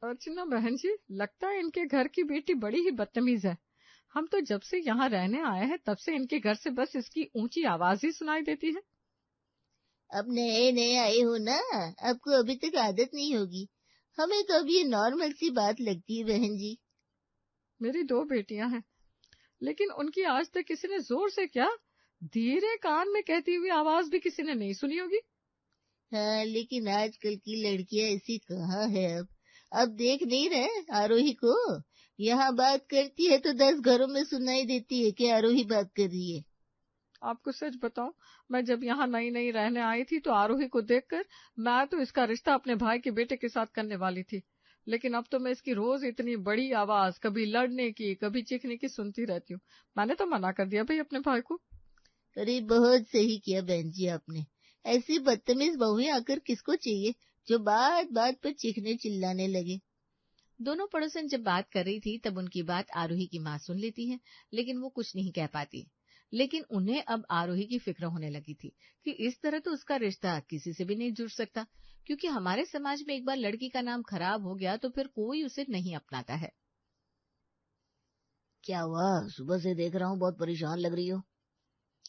अर्चना बहन जी, लगता है इनके घर की बेटी बड़ी ही बदतमीज है। हम तो जब से यहाँ रहने आए हैं तब से इनके घर से बस इसकी ऊंची आवाज ही सुनाई देती है। अब नए नए आए हो ना, आपको अभी तक आदत नहीं होगी। हमें तो अब ये नॉर्मल सी बात लगती है बहन जी। मेरी 2 बेटियां हैं, लेकिन उनकी आज तक किसी ने जोर से क्या, धीरे कान में कहती हुई आवाज भी किसी ने नहीं सुनी होगी। हाँ, लेकिन आजकल की लड़कियां ऐसी कहाँ है अब देख नहीं रहे आरोही को। यहाँ बात करती है तो 10 घरों में सुनाई देती है कि आरोही बात कर रही है। आपको सच बताऊं, मैं जब यहाँ नई नई रहने आई थी तो आरोही को देखकर मैं तो इसका रिश्ता अपने भाई के बेटे के साथ करने वाली थी, लेकिन अब तो मैं इसकी रोज इतनी बड़ी आवाज, कभी लड़ने की कभी चीखने की सुनती रहती हूँ। मैंने तो मना कर दिया भाई अपने भाई को। अरे बहुत सही किया बहन जी आपने। ऐसी बदतमीज बहुएं आकर किसको चाहिए जो बात बात पर चीखने चिल्लाने लगे। दोनों पड़ोसन जब बात कर रही थी तब उनकी बात आरोही की माँ सुन लेती है, लेकिन वो कुछ नहीं कह पाती। लेकिन उन्हें अब आरोही की फिक्र होने लगी थी कि इस तरह तो उसका रिश्ता किसी से भी नहीं जुड़ सकता, क्योंकि हमारे समाज में एक बार लड़की का नाम खराब हो गया तो फिर कोई उसे नहीं अपनाता है। क्या हुआ, सुबह से देख रहा हूँ बहुत परेशान लग रही हो।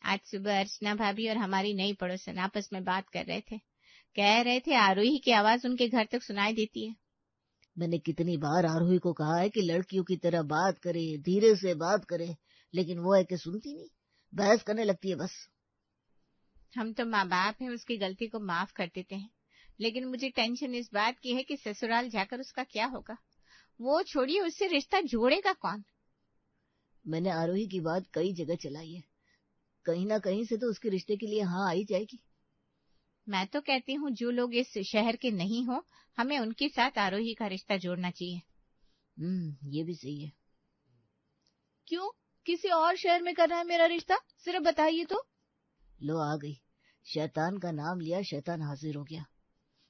आज सुबह अर्चना भाभी और हमारी नई पड़ोसन आपस में बात कर रहे थे। कह रहे थे आरोही की आवाज उनके घर तक सुनाई देती है। मैंने कितनी बार आरोही को कहा है कि लड़कियों की तरह बात करे, धीरे से बात करे, लेकिन वो है कि सुनती नहीं, बहस करने लगती है बस। हम तो माँ बाप हैं, उसकी गलती को माफ कर देते हैं, लेकिन मुझे टेंशन इस बात की है कि ससुराल जाकर उसका क्या होगा। वो छोड़िए, उससे रिश्ता जोड़ेगा कौन। मैंने आरोही की बात कई जगह चलाई है, कहीं ना कहीं से तो उसके रिश्ते के लिए हाँ आई जाएगी। मैं तो कहती हूँ जो लोग इस शहर के नहीं हो, हमें उनके साथ आरोही का रिश्ता जोड़ना चाहिए। ये भी सही है। क्यों, किसी और शहर में करना है मेरा रिश्ता, सिर्फ बताइए तो। लो आ गई, शैतान का नाम लिया, शैतान हाजिर हो गया।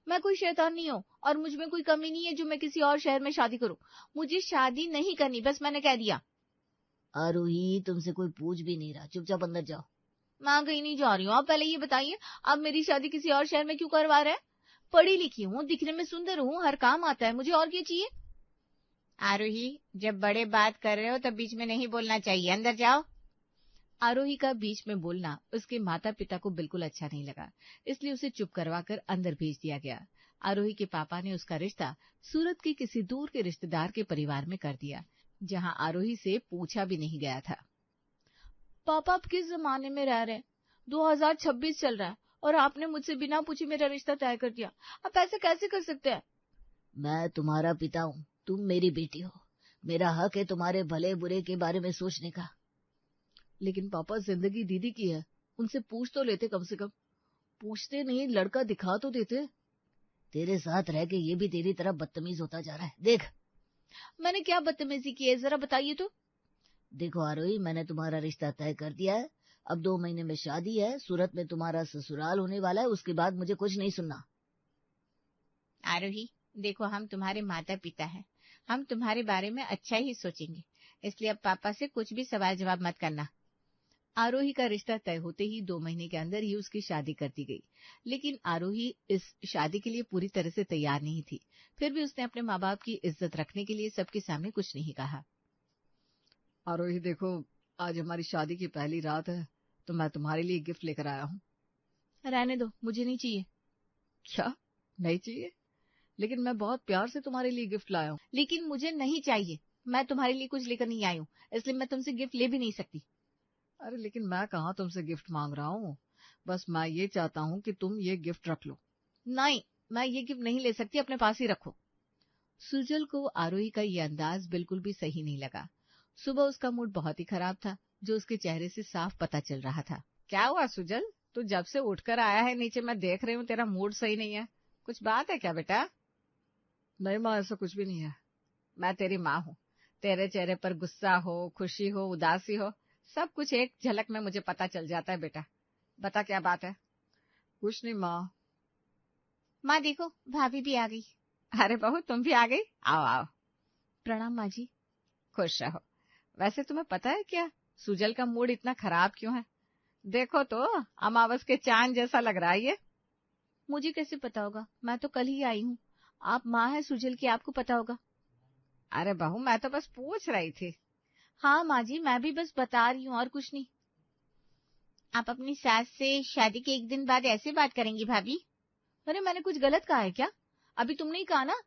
मैं कोई शैतान नहीं हूँ और मुझ में कोई कमी नहीं है जो मैं किसी और शहर में शादी करूँ। मुझे शादी नहीं करनी, बस मैंने कह दिया। आरोही तुमसे कोई पूछ भी नहीं रहा, चुपचाप अंदर जाओ। मैं कहीं नहीं जा रही हूँ, आप पहले ये बताइए, आप मेरी शादी किसी और शहर में क्यों करवा रहे हैं। पढ़ी लिखी हूँ, दिखने में सुंदर हूँ, हर काम आता है मुझे, और क्या चाहिए। आरोही, जब बड़े बात कर रहे हो तब बीच में नहीं बोलना चाहिए, अंदर जाओ। आरोही का बीच में बोलना उसके माता पिता को बिल्कुल अच्छा नहीं लगा, इसलिए उसे चुप करवाकर अंदर भेज दिया गया। आरोही के पापा ने उसका रिश्ता सूरत के किसी दूर के रिश्तेदार के परिवार में कर दिया, जहां आरोही से पूछा भी नहीं गया था। पापा, आप किस जमाने में रह रहे हैं? 2026 चल रहा है और आपने मुझसे बिना पूछे मेरा रिश्ता तय कर दिया। आप ऐसे कैसे कर सकते हैं? मैं तुम्हारा पिता हूँ, तुम मेरी बेटी हो, मेरा हक है तुम्हारे भले बुरे के बारे में सोचने का। लेकिन पापा, जिंदगी दीदी की है, उनसे पूछ तो लेते, कम से कम। पूछते नहीं, लड़का दिखा तो देते। तेरे साथ रह के ये भी तेरी तरह बदतमीज होता जा रहा है, देख। मैंने क्या बदतमीजी की है, जरा बताइए तो। देखो आरोही, मैंने तुम्हारा रिश्ता तय कर दिया है, अब 2 महीने में शादी है, सूरत में तुम्हारा ससुराल होने वाला है, उसके बाद मुझे कुछ नहीं सुनना। आरोही, देखो, हम तुम्हारे माता पिता हैं, हम तुम्हारे बारे में अच्छा ही सोचेंगे, इसलिए अब पापा से कुछ भी सवाल जवाब मत करना। आरोही का रिश्ता तय होते ही 2 महीने के अंदर ही उसकी शादी कर दी गई, लेकिन आरोही इस शादी के लिए पूरी तरह से तैयार नहीं थी। फिर भी उसने अपने माँ बाप की इज्जत रखने के लिए सबके सामने कुछ नहीं कहा। आरोही देखो, आज हमारी शादी की पहली रात है, तो मैं तुम्हारे लिए गिफ्ट लेकर आया हूँ। रहने दो, मुझे नहीं चाहिए। क्या नहीं चाहिए? लेकिन मैं बहुत प्यार से तुम्हारे लिए गिफ्ट लाया हूँ। लेकिन मुझे नहीं चाहिए, मैं तुम्हारे लिए कुछ लेकर नहीं आई हूँ, इसलिए मैं तुमसे गिफ्ट ले भी नहीं सकती। अरे लेकिन मैं कहाँ तुमसे गिफ्ट मांग रहा हूँ, बस मैं ये चाहता हूँ कि तुम ये गिफ्ट रख लो। नहीं, मैं ये गिफ्ट नहीं ले सकती, अपने पास ही रखो। सुजल को आरोही का ये अंदाज बिल्कुल भी सही नहीं लगा। सुबह उसका मूड बहुत ही खराब था, जो उसके चेहरे से साफ पता चल रहा था। क्या हुआ सुजल, तू जब से उठकर आया है नीचे, मैं देख रही हूँ तेरा मूड सही नहीं है। कुछ बात है क्या बेटा? नहीं माँ, ऐसा कुछ भी नहीं है। मैं तेरी माँ हूँ, तेरे चेहरे पर गुस्सा हो, खुशी हो, उदासी हो, सब कुछ एक झलक में मुझे पता चल जाता है बेटा। बता क्या बात है। कुछ नहीं माँ। माँ देखो, भाभी भी आ गई। अरे बहू, तुम भी आ गई, आओ आओ। प्रणाम माँ जी। खुश रहो। वैसे तुम्हें पता है क्या, सुजल का मूड इतना खराब क्यों है? देखो तो, अमावस के चांद जैसा लग रहा है ये। मुझे कैसे पता होगा, मैं तो कल ही आई हूँ। आप माँ है सुजल की, आपको पता होगा। अरे बहू, मैं तो बस पूछ रही थी। हाँ माँ जी, मैं भी बस बता रही हूँ और कुछ नहीं। आप अपनी सास से शादी के एक दिन बाद ऐसे बात करेंगी भाभी? अरे मैंने कुछ गलत कहा है क्या? अभी तुमने ही कहा ना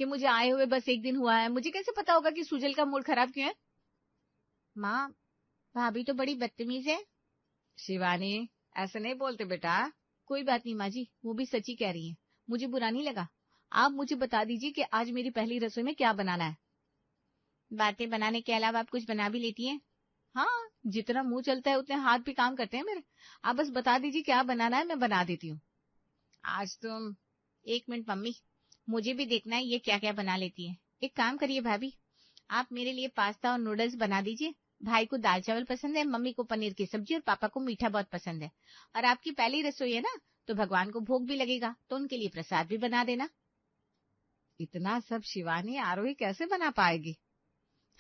कि मुझे आए हुए बस एक दिन हुआ है, मुझे कैसे पता होगा कि सुजल का मूड खराब क्यों है? माँ, भाभी तो बड़ी बदतमीज है। शिवानी, ऐसे नहीं बोलते बेटा। कोई बात नहीं माँ जी, वो भी सच्ची कह रही है, मुझे बुरा नहीं लगा। आप मुझे बता दीजिए कि आज मेरी पहली रसोई में क्या बनाना है। बातें बनाने के अलावा आप कुछ बना भी लेती हैं? हाँ, जितना मुंह चलता है उतने हाथ भी काम करते हैं मेरे। आप बस बता दीजिए क्या बनाना है, मैं बना देती हूँ। आज तुम... एक मिनट मम्मी, मुझे भी देखना है ये क्या क्या बना लेती है। एक काम करिए भाभी, आप मेरे लिए पास्ता और नूडल्स बना दीजिए। भाई को दाल चावल पसंद है, मम्मी को पनीर की सब्जी और पापा को मीठा बहुत पसंद है। और आपकी पहली रसोई है ना, तो भगवान को भोग भी लगेगा, तो उनके लिए प्रसाद भी बना देना। इतना सब शिवानी आरोही कैसे बना पाएगी?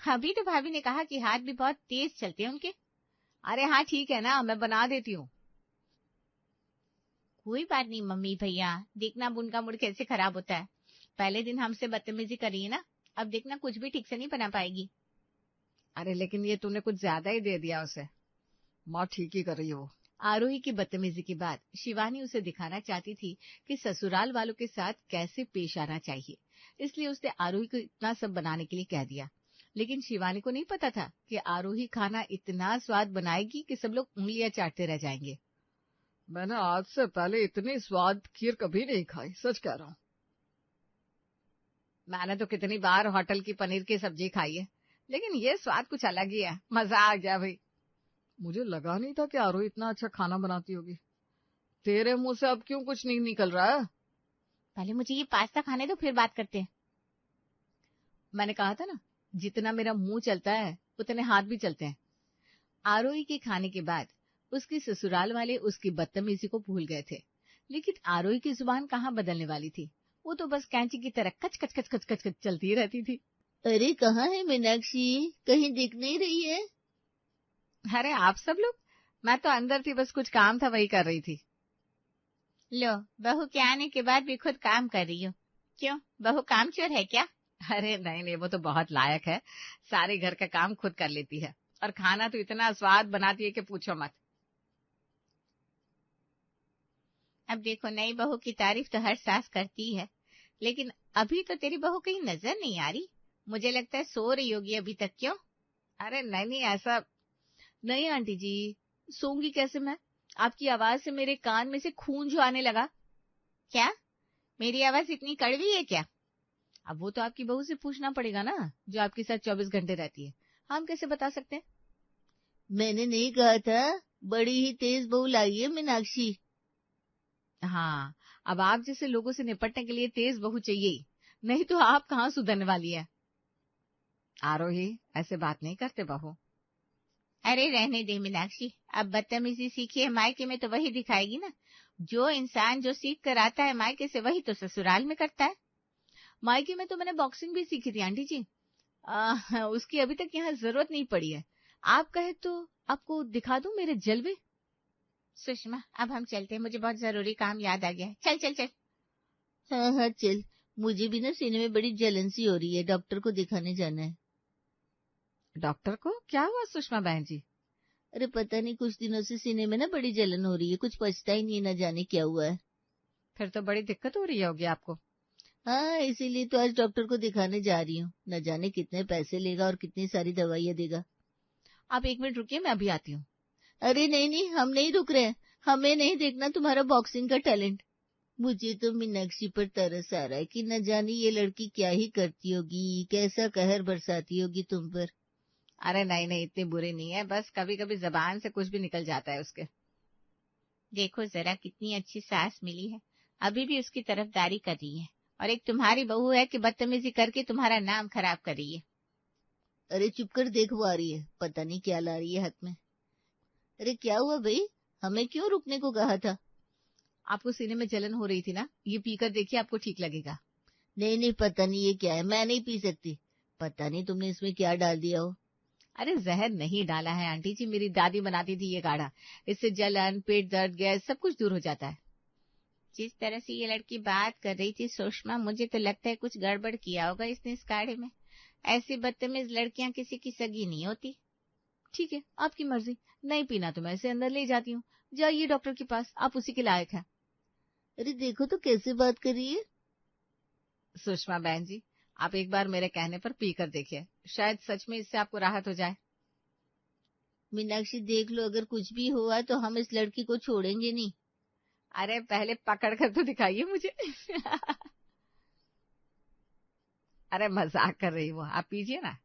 अभी तो भाभी ने कहा कि हाथ भी बहुत तेज चलते हैं उनके। अरे हाँ ठीक है ना, मैं बना देती हूँ। कोई बात नहीं मम्मी भैया, देखना अब उनका मूड कैसे खराब होता है। पहले दिन हमसे बदतमीजी करी है ना, अब देखना कुछ भी ठीक से नहीं बना पाएगी। अरे लेकिन ये तूने कुछ ज्यादा ही दे दिया उसे। माँ ठीक ही कर रही हो। आरोही की बदतमीजी के बाद शिवानी उसे दिखाना चाहती थी कि ससुराल वालों के साथ कैसे पेश आना चाहिए, इसलिए उसने आरोही को इतना सब बनाने के लिए कह दिया। लेकिन शिवानी को नहीं पता था कि आरोही खाना इतना स्वाद बनाएगी कि सब लोग उंगलियां चाटते रह जाएंगे। मैंने आज से पहले इतनी स्वाद खीर कभी नहीं खाई, सच कह रहा हूँ। मैंने तो कितनी बार होटल की पनीर की सब्जी खाई है, लेकिन ये स्वाद कुछ अलग ही है। मजा आ गया भाई। मुझे लगा नहीं था कि आरोही इतना अच्छा खाना बनाती होगी। तेरे मुंह से अब क्यों कुछ नहीं निकल रहा है? पहले मुझे ये पास्ता खाने दो, फिर बात करते हैं। मैंने कहा था ना, जितना मेरा मुंह चलता है उतने हाथ भी चलते हैं। आरोही के खाने के बाद उसकी ससुराल वाले उसकी बदतमीजी को भूल गए थे, लेकिन आरोही की जुबान कहाँ बदलने वाली थी। वो तो बस कैंची की तरह कच कच कच कच कच कच चलती रहती थी। अरे कहाँ है मीनाक्षी, कहीं दिख नहीं रही है? अरे आप सब लोग? मैं तो अंदर थी, बस कुछ काम था वही कर रही थी। लो, बहू के आने के बाद भी खुद काम कर रही हो। क्यों, बहू कामचोर है क्या? अरे नहीं नहीं, वो तो बहुत लायक है, सारे घर का काम खुद कर लेती है और खाना तो इतना स्वाद बनाती है कि पूछो मत। अब देखो, नई बहू की तारीफ तो हर सास करती है, लेकिन अभी तो तेरी बहू कहीं नजर नहीं आ रही। मुझे लगता है सो रही होगी अभी तक। क्यों? अरे नहीं नहीं, ऐसा नहीं आंटी जी, सोऊंगी कैसे मैं? आपकी आवाज से मेरे कान में से खून जो आने लगा। क्या मेरी आवाज इतनी कड़वी है क्या? अब वो तो आपकी बहू से पूछना पड़ेगा ना, जो आपके साथ 24 घंटे रहती है। हम कैसे बता सकते हैं? मैंने नहीं कहा था, बड़ी ही तेज बहू लाई है मीनाक्षी। हाँ, अब आप जैसे लोगों से निपटने के लिए तेज बहू चाहिए ही, नहीं तो आप कहाँ सुधरने वाली है। आरोही, ऐसे बात नहीं करते बहू। अरे रहने दे मीनाक्षी, अब बदतमीजी सीखी है मायके में तो वही दिखाएगी ना। जो इंसान जो सीख कर आता है मायके से, वही तो ससुराल में करता है। मायके में तो मैंने बॉक्सिंग भी सीखी थी आंटी जी। उसकी अभी तक यहाँ जरूरत नहीं पड़ी है। आप कहे तो आपको दिखा दूं मेरे जलवे। सुषमा, अब हम चलते हैं, मुझे बहुत जरूरी काम याद आ गया है। चल चल चल। हाँ हाँ चल, मुझे भी ना सीने में बड़ी जलन सी हो रही है, डॉक्टर को दिखाने जाना है। डॉक्टर को क्या हुआ सुषमा बहन जी? अरे पता नहीं, कुछ दिनों से सीने में ना बड़ी जलन हो रही है, कुछ पचता ही नहीं, न जाने क्या हुआ है। फिर तो बड़ी दिक्कत हो रही होगी आपको। हाँ, इसीलिए तो आज डॉक्टर को दिखाने जा रही हूँ। न जाने कितने पैसे लेगा और कितनी सारी दवाइयाँ देगा। आप एक मिनट रुकिए, मैं अभी आती हूँ। अरे नहीं नहीं, हम नहीं रुक रहे हैं, हमें नहीं देखना तुम्हारा बॉक्सिंग का टैलेंट। मुझे तो मीनाक्षी पर तरस आ रहा है कि न जाने ये लड़की क्या ही करती होगी, कैसा कहर बरसाती होगी तुम पर। अरे नहीं नहीं, इतनी बुरी नहीं है, बस कभी कभी जबान से कुछ भी निकल जाता है उसके। देखो जरा कितनी अच्छी सास मिली है, अभी भी उसकी तरफदारी कर रही है, और एक तुम्हारी बहू है कि बदतमीजी करके तुम्हारा नाम खराब कर रही है। अरे चुप कर, देख वो आ रही है, पता नहीं क्या ला रही है हाथ में। अरे क्या हुआ भाई, हमें क्यों रुकने को कहा था? आपको सीने में जलन हो रही थी ना, ये पीकर देखिए, आपको ठीक लगेगा। नहीं नहीं, पता नहीं ये क्या है, मैं नहीं पी सकती। पता नहीं तुमने इसमें क्या डाल दिया हो। अरे जहर नहीं डाला है आंटी जी, मेरी दादी बनाती थी ये काढ़ा, इससे जलन, पेट दर्द, गैस सब कुछ दूर हो जाता है। जिस तरह से ये लड़की बात कर रही थी सुषमा, मुझे तो लगता है कुछ गड़बड़ किया होगा इसने इस काढ़े में। ऐसी बदतमीज लड़कियां किसी की सगी नहीं होती। ठीक है, आपकी मर्जी, नहीं पीना तो मैं इसे अंदर ले जाती हूँ। जाइए डॉक्टर के पास, आप उसी के लायक हैं। अरे देखो तो कैसे बात कर रही है। सुषमा बहन जी, आप एक बार मेरे कहने पर पी कर देखिए, शायद सच में इससे आपको राहत हो जाए। मीनाक्षी देख लो, अगर कुछ भी हुआ तो हम इस लड़की को छोड़ेंगे नहीं। अरे पहले पकड़ कर तो दिखाइए मुझे। अरे मजाक कर रही वो, आप पीजिए ना।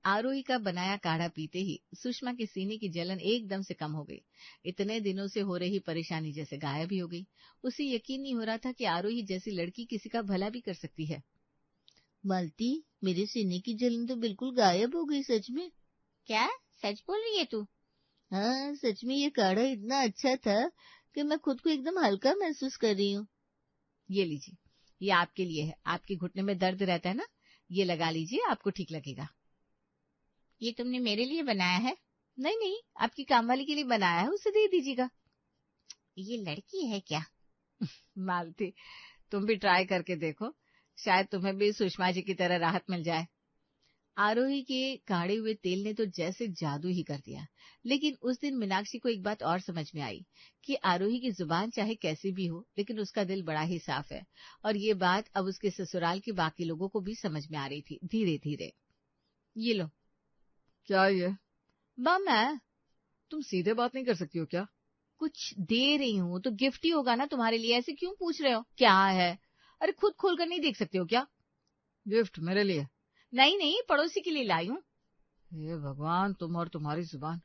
आरोही का बनाया काढ़ा पीते ही सुषमा के सीने की जलन एकदम से कम हो गई। इतने दिनों से हो रही परेशानी जैसे गायब ही हो गई। उसे यकीन नहीं हो रहा था कि आरोही जैसी लड़की किसी का भला भी कर सकती है। मालती, मेरे सीने की जलन तो बिल्कुल गायब हो गई, सच में। क्या सच बोल रही है तू? हाँ सच में, ये काढ़ा इतना अच्छा था कि मैं खुद को एकदम हल्का महसूस कर रही हूँ। ये लीजिए, ये आपके लिए है। आपके घुटने में दर्द रहता है ना, ये लगा लीजिए, आपको ठीक लगेगा। ये तुमने मेरे लिए बनाया है? नहीं नहीं, आपकी कामवाली के लिए बनाया है, उसे दे दीजिएगा। ये लड़की है क्या? मालती, तुम भी ट्राई करके देखो, शायद तुम्हें भी सुषमा जी की तरह राहत मिल जाए। आरोही के काढ़े हुए तेल ने तो जैसे जादू ही कर दिया। लेकिन उस दिन मीनाक्षी को एक बात और समझ में आई कि आरोही की जुबान चाहे कैसी भी हो, लेकिन उसका दिल बड़ा ही साफ है। और ये बात अब उसके ससुराल के बाकी लोगों को भी समझ में आ रही थी धीरे धीरे। ये लो। क्या ये? बम है, तुम सीधे बात नहीं कर सकती हो क्या? कुछ दे रही हूँ तो गिफ्ट ही होगा ना तुम्हारे लिए, ऐसे क्यों पूछ रहे हो क्या है? अरे खुद खोल कर नहीं देख सकते हो क्या? गिफ्ट मेरे लिए? नहीं नहीं, पड़ोसी के लिए लाई हूँ। हे भगवान, तुम और तुम्हारी जुबान।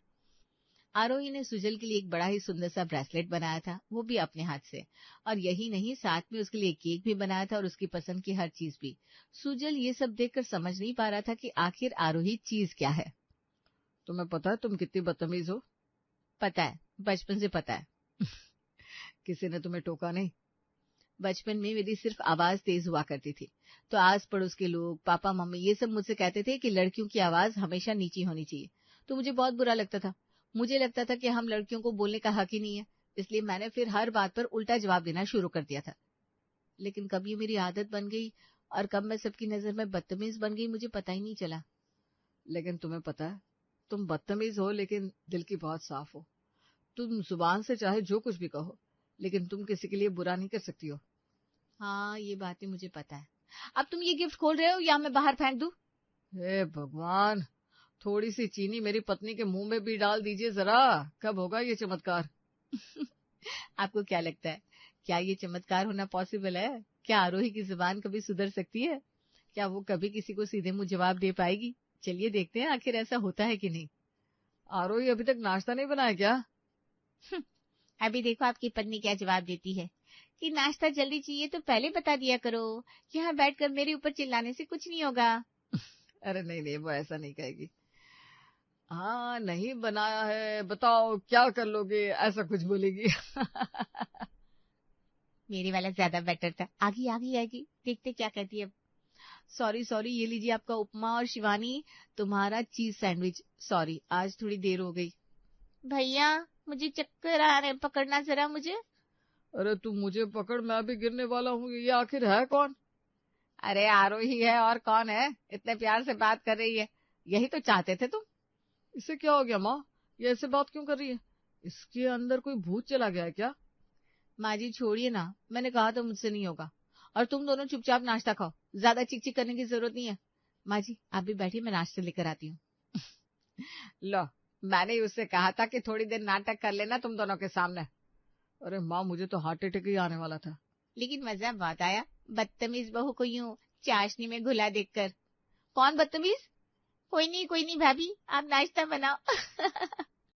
आरोही ने सुजल के लिए एक बड़ा ही सुंदर सा ब्रेसलेट बनाया था, वो भी अपने हाथ से। और यही नहीं, साथ में उसके लिए केक भी बनाया था और उसकी पसंद की हर चीज भी। सुजल ये सब देखकर समझ नहीं पा रहा था कि आखिर आरोही चीज क्या है। तुम्हें पता है तुम कितनी बदतमीज हो? पता है, बचपन से पता है। किसी ने तुम्हें टोका नहीं? बचपन में मेरी सिर्फ आवाज तेज हुआ करती थी, तो आस पड़ोस के लोग, पापा मम्मी, ये सब मुझसे कहते थे कि लड़कियों की आवाज हमेशा नीची होनी चाहिए। तो मुझे बहुत बुरा लगता था। मुझे लगता था कि हम लड़कियों को बोलने का हक ही नहीं है, इसलिए मैंने फिर हर बात पर उल्टा जवाब देना शुरू कर दिया था। लेकिन कब ये मेरी आदत बन गई और कब मैं सबकी नजर में बदतमीज बन गई, मुझे पता ही नहीं चला। लेकिन तुम्हें पता है, तुम बदतमीज हो लेकिन दिल की बहुत साफ हो। तुम जुबान से चाहे जो कुछ भी कहो, लेकिन तुम किसी के लिए बुरा नहीं कर सकती हो। हाँ, ये बातें मुझे पता है। अब तुम ये गिफ्ट खोल रहे हो या मैं बाहर फेंक दूं? हे भगवान, थोड़ी सी चीनी मेरी पत्नी के मुंह में भी डाल दीजिए जरा, कब होगा ये चमत्कार? आपको क्या लगता है, क्या ये चमत्कार होना पॉसिबल है? क्या आरोही की जुबान कभी सुधर सकती है? क्या वो कभी किसी को सीधे मुंह जवाब दे पाएगी? चलिए देखते हैं आखिर ऐसा होता है कि नहीं। आरोही अभी तक नाश्ता नहीं बनाया क्या? अभी देखो आपकी पत्नी क्या जवाब देती है कि नाश्ता जल्दी चाहिए तो पहले बता दिया करो, यहाँ बैठकर मेरे ऊपर चिल्लाने से कुछ नहीं होगा। अरे नहीं नहीं, वो ऐसा नहीं कहेगी। हाँ, नहीं बनाया है, बताओ क्या कर लोगे, ऐसा कुछ बोलेगी। मेरे वाला ज्यादा बेटर था, आगी आगी आगी, देखते क्या कहती है। सॉरी सॉरी, ये लीजिए आपका उपमा, और शिवानी तुम्हारा चीज सैंडविच। सॉरी, आज थोड़ी देर हो गई। भैया मुझे चक्कर आ रहे हैं, पकड़ना जरा मुझे। अरे तू मुझे पकड़, मैं भी गिरने वाला हूँ। ये आखिर है कौन? अरे आरोही है, और कौन है? इतने प्यार से बात कर रही है, यही तो चाहते थे तुम। इसे क्या हो गया माँ, ये ऐसे बात क्यों कर रही है? इसके अंदर कोई भूत चला गया है क्या? माँ जी छोड़िए ना, मैंने कहा तो मुझसे नहीं होगा। और तुम दोनों चुपचाप नाश्ता खाओ, ज्यादा चिक चिक करने की जरूरत नहीं है। माँ जी आप भी बैठिए, मैं नाश्ता लेकर आती हूँ। लो, मैंने उससे कहा था कि थोड़ी देर नाटक कर लेना तुम दोनों के सामने। अरे माँ, मुझे तो हार्ट अटैक ही आने वाला था। लेकिन मजा बहुत आया, बदतमीज बहू को यूं चाशनी में घुला देखकर। कौन बदतमीज? कोई नहीं भाभी, आप नाश्ता बनाओ।